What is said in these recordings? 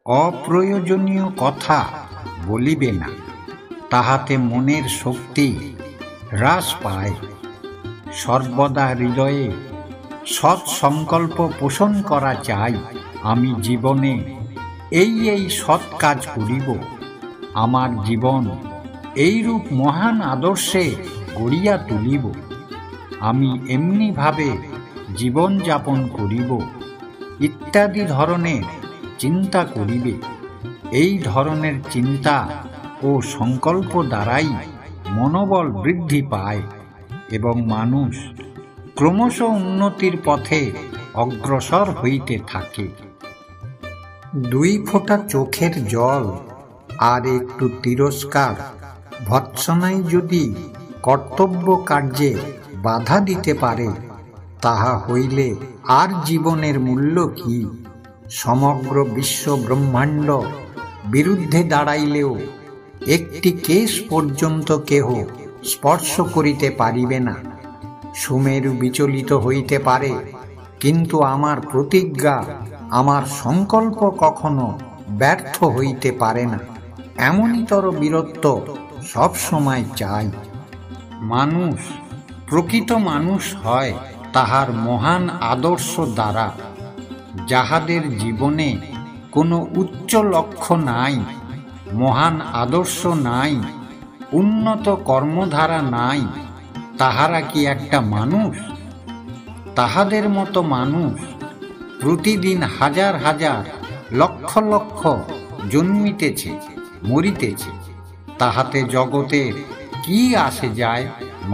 অপ্রয়োজনীয় কথা বলিবে না, তাহাতে মনের শক্তি হ্রাস পায়। সর্বদা হৃদয়ে সৎ সংকল্প পোষণ করা চাই। আমি জীবনে এই সৎ কাজ করিব, আমার জীবন এইরূপ মহান আদর্শে গড়িয়া তুলিব, আমি এমনিভাবে জীবন যাপন করিব ইত্যাদি ধরনের চিন্তা করিবে। এই ধরনের চিন্তা ও সংকল্প দ্বারাই মনোবল বৃদ্ধি পায় এবং মানুষ ক্রমশ উন্নতির পথে অগ্রসর হইতে থাকে। 2 ফোঁটা চোখের জল আর একটু তিরস্কার ভৎসনাই যদি কর্তব্য কার্যে বাধা দিতে পারে, তাহা হইলে আর জীবনের মূল্য কি? সমগ্র বিশ্ব ব্রহ্মাণ্ড বিরুদ্ধে দাঁড়াইলেও একটি কেশ পর্যন্ত কেহ স্পর্শ করিতে পারিবে না। সুমেরু বিচলিত হইতে পারে, কিন্তু আমার প্রতিজ্ঞা, আমার সংকল্প কখনো ব্যর্থ হইতে পারে না। এমনিতর বীরত্ব সবসময় চাই। মানুষ প্রকৃত মানুষ হয় তাহার মহান আদর্শ দ্বারা। যাহাদের জীবনে কোনো উচ্চ লক্ষ্য নাই, মহান আদর্শ নাই, উন্নত কর্মধারা নাই, তাহারা কি একটা মানুষ? তাহাদের মতো মানুষ প্রতিদিন হাজার হাজার লক্ষ লক্ষ জন্মিতেছে, মরিতেছে। তাহাতে জগতের কি আসে যায়?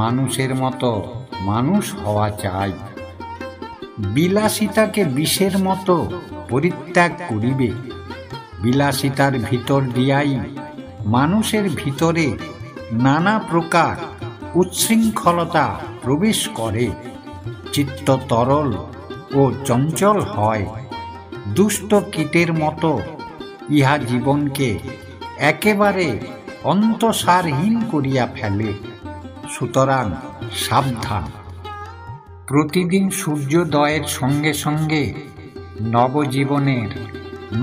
মানুষের মতো মানুষ হওয়া চাই। বিলাসিতাকে বিষের মতো পরিত্যাগ করিবে। বিলাসিতার ভিতর দিয়াই মানুষের ভিতরে নানা প্রকার উচ্ছৃঙ্খলতা প্রবেশ করে। চিত্ত তরল ও চঞ্চল হয়। দুষ্ট কীটের মতো ইহা জীবনকে একেবারে অন্তঃসারহীন করিয়া ফেলে। সুতরাং সাবধান। প্রতিদিন সূর্যোদয়ের সঙ্গে সঙ্গে নবজীবনের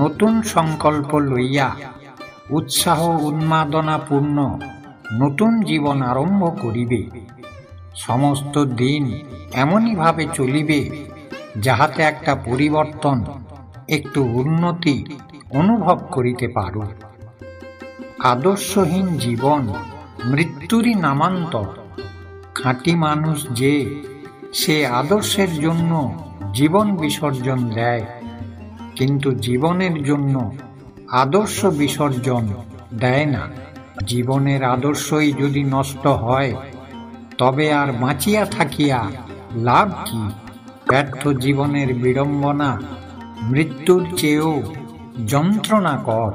নতুন সংকল্প লইয়া উৎসাহ উন্মাদনাপূর্ণ নতুন জীবন আরম্ভ করিবে। সমস্ত দিন এমনইভাবে চলিবে যাহাতে একটা পরিবর্তন, একটু উন্নতি অনুভব করিতে পারো। আদর্শহীন জীবন মৃত্যুরই নামান্তর। খাঁটি মানুষ যে, সে আদর্শের জন্য জীবন বিসর্জন দেয়, কিন্তু জীবনের জন্য আদর্শ বিসর্জন দেয় না। জীবনের আদর্শই যদি নষ্ট হয়, তবে আর বাঁচিয়া থাকিয়া লাভ কি? ব্যর্থ জীবনের বিড়ম্বনা মৃত্যুর চেয়েও যন্ত্রণাকর।